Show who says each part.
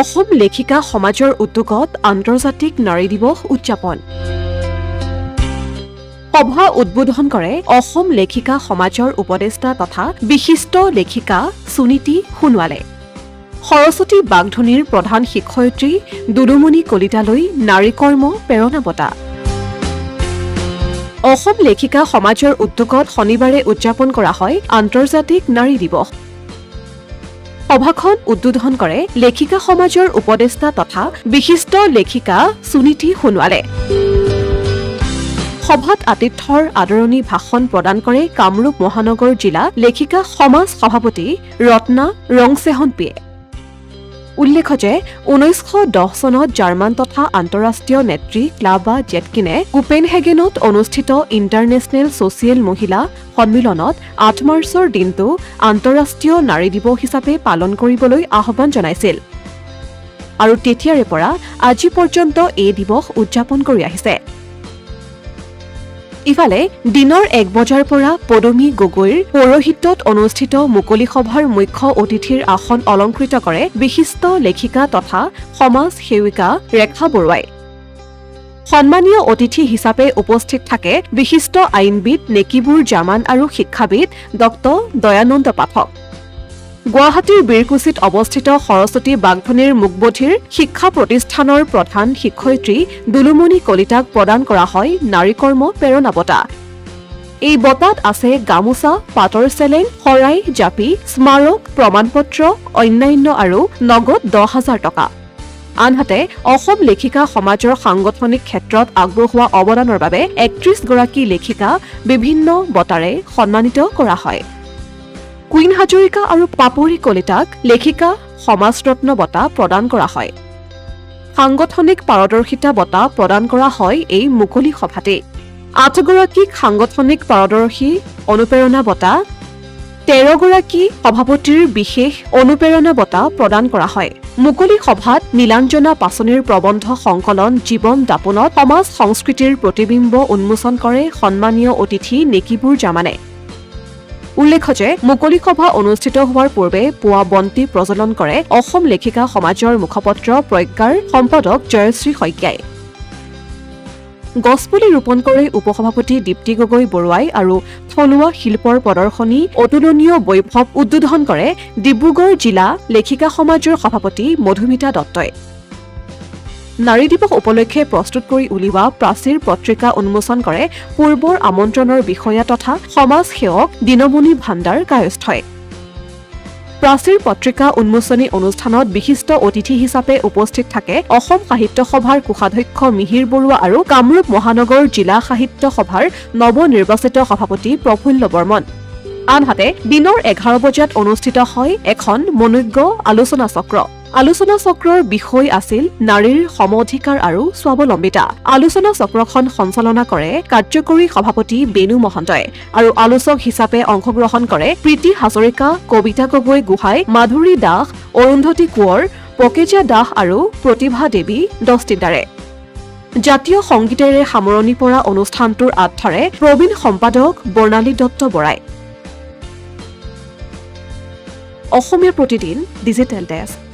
Speaker 1: অসম লেখিকা সমাজৰ উদ্যোগত আন্তৰ্জাতিক নাৰী দিৱস উদযাপন সভা উদ্বোধন কৰে অসম লেখিকা সমাজৰ উপদেষ্টা তথা বিশিষ্ট লেখিকা সুনীতি সোণোৱালে সৰস্বতী বাগধনীৰ প্ৰধান শিক্ষয়িত্ৰী দুলুমণি কলিতালৈ নাৰী কৰ্ম প্ৰেৰণা বঁটা অসম লেখিকা সমাজৰ উদ্যোগত শনিবাৰে উদযাপন কৰা হয় আন্তৰ্জাতিক নাৰী দিৱস সভাখন উদ্বোধন কৰে লেখিকা সমাজৰ উপদেষ্টা তথা বিশিষ্ট লেখিকা সুনীতি সোণোৱালে সভাত আতিথ্যৰ আদৰণি ভাষণ প্ৰদান কৰে কামৰূপ মহানগৰ জিলা লেখিকা সমাজ সভাপতি ৰত্না ৰংচেহনপিয়ে উল্লেখ্য যে 1910 চনত জাৰ্মান তথা আন্তঃৰাষ্ট্ৰীয় নেত্ৰী ক্লাবা জেটকিনে কোপেনহেগেনত অনুষ্ঠিত ইণ্টাৰনেশ্যনেল ছ'চিয়েল মহিলা সন্মিলনত 8 মাৰ্চৰ দিনটো আন্তঃৰাষ্ট্ৰীয় নাৰী দিৱস হিচাপে পালন কৰিবলৈ আহ্বান জনাইছিল আৰু তেতিয়াৰে পৰা আজি পৰ্যন্ত এই দিৱস উদযাপন কৰি আহিছে ইফালে দিনৰ 1 বজাৰ পৰা পদমী গগৈৰ পৌৰোহিত্যত অনুষ্ঠিত মুকলি সভাৰ মুখ্য অতিথিৰ আসন অলংকৃত কৰে বিশিষ্ট লেখিকা তথা সমাজ সেৱিকা ৰেখা বৰুৱাই সন্মানীয় অতিথি হিচাপে উপস্থিত থাকে বিশিষ্ট আইনবিদ নেকিবুৰ জামান আৰু শিক্ষাবিদ ডক্টৰ দয়ানন্দ পাঠক গুৱাহাটীৰ বীৰকুছিত অৱস্থিত সৰস্বতী বাগধনীৰ মুকবধিৰ শিক্ষা প্ৰতিষ্ঠানৰ প্ৰধান শিক্ষয়িত্ৰী দুলুমণি কলিতাক প্ৰদান কৰা হয় নাৰী কৰ্ম প্ৰেৰণা বঁটা এই বঁটাত আছে গামোচা পাটৰ চেলেং শৰাই জাপি স্মাৰক প্ৰমাণপত্ৰ অন্যান্য আৰু নগদ 10,000 টকা আনহাতে অসম লেখিকা সমাজৰ সাংগঠনিক ক্ষেত্ৰত আগবঢ়োৱা অৱদানৰ বাবে 31 গৰাকী লেখিকা বিভিন্ন বঁটাৰে সন্মানিত কৰা হয় কুইন হাজৰিকা আৰু পাপৰি কলিতাক লেখিকা সমাজৰত্ন বঁটা প্ৰদান কৰা হয় সাংগঠনিক পাৰদৰ্শিতা বঁটা প্ৰদান কৰা হয় এই মুকলি সভাতে 8 গৰাকীক সাংগঠনিক পাৰদৰ্শী অনুপ্ৰেৰণা বঁটা 13 গৰাকী সভাপতিৰ বিশেষ অনুপ্ৰেৰণা বঁটা প্ৰদান কৰা হয় মুকলি সভাত নীলাঞ্জনা পাছনিৰ প্ৰবন্ধ সংকলন জীৱন দাপনত সমাজ সংস্কৃতিৰ প্ৰতিবিম্ব উন্মোচন কৰে সন্মানীয় অতিথি নেকিবুৰ জামানে উল্লেখ্য যে মুকলি সভা অনুষ্ঠিত হোৱাৰ পূৰ্বে পুৱা বন্তি প্ৰজ্বলন কৰে অসম লেখিকা সমাজৰ মুখপত্ৰ প্ৰজ্ঞাৰ সম্পাদক জয়শ্ৰী শইকীয়াই গছপুলি ৰোপণ কৰি উপসভাপতি দীপ্তি গগৈ বৰুৱাই আৰু থলুৱা শিল্পৰ প্ৰদৰ্শনী অতুলনীয় বৈভৱ উদ্বোধন কৰে ডিব্ৰুগড় জিলা লেখিকা সমাজৰ সভাপতি মধুমিতা দত্তই নাৰী দিৱস উপলক্ষে প্ৰস্তুত কৰি উলিওৱা প্ৰাচীৰ পত্ৰিকা উন্মোচন কৰে পূৰ্বৰ আমন্ত্ৰণৰ বিষয়া তথা সমাজ সেৱক দিনমণি ভাণ্ডাৰ কায়স্থই প্ৰাচীৰ পত্ৰিকা উন্মোচনী অনুষ্ঠানত বিশিষ্ট অতিথি হিচাপে উপস্থিত থাকে অসম সাহিত্য সভাৰ কোষাধ্যক্ষ মিহিৰ বৰুৱা আৰু কামৰূপ মহানগৰ জিলা সাহিত্য সভাৰ নৱনিৰ্বাচিত সভাপতি প্ৰফুল্ল বৰ্মন আনহাতে দিনৰ 11 বজাত অনুষ্ঠিত হয় এখন মনোজ্ঞ আলোচনা চক্ৰৰ বিষয় আছিল নাৰীৰ সমঅধিকাৰ আৰু স্বাৱলম্বিতা আলোচনা চক্ৰখন সঞ্চালনা কৰে কাৰ্যকৰী সভাপতি বেনু মহন্তই আৰু আলোচক হিচাপে অংশগ্ৰহণ কৰে প্ৰীতি হাজৰিকা কবিতা গগৈ গোহাঁই মাধুৰী দাস অৰুন্ধতী কোঁৱৰ পকেজা দাস আৰু প্ৰতিভা দেৱী দস্তিদাৰে জাতীয় সংগীতেৰে সামৰণি পৰা অনুষ্ঠানটোৰ আধাৰে প্ৰবীণ সম্পাদক বৰ্ণালী দত্ত বৰাই অসমীয়া প্ৰতিদিন ডিজিটেল ডেস্ক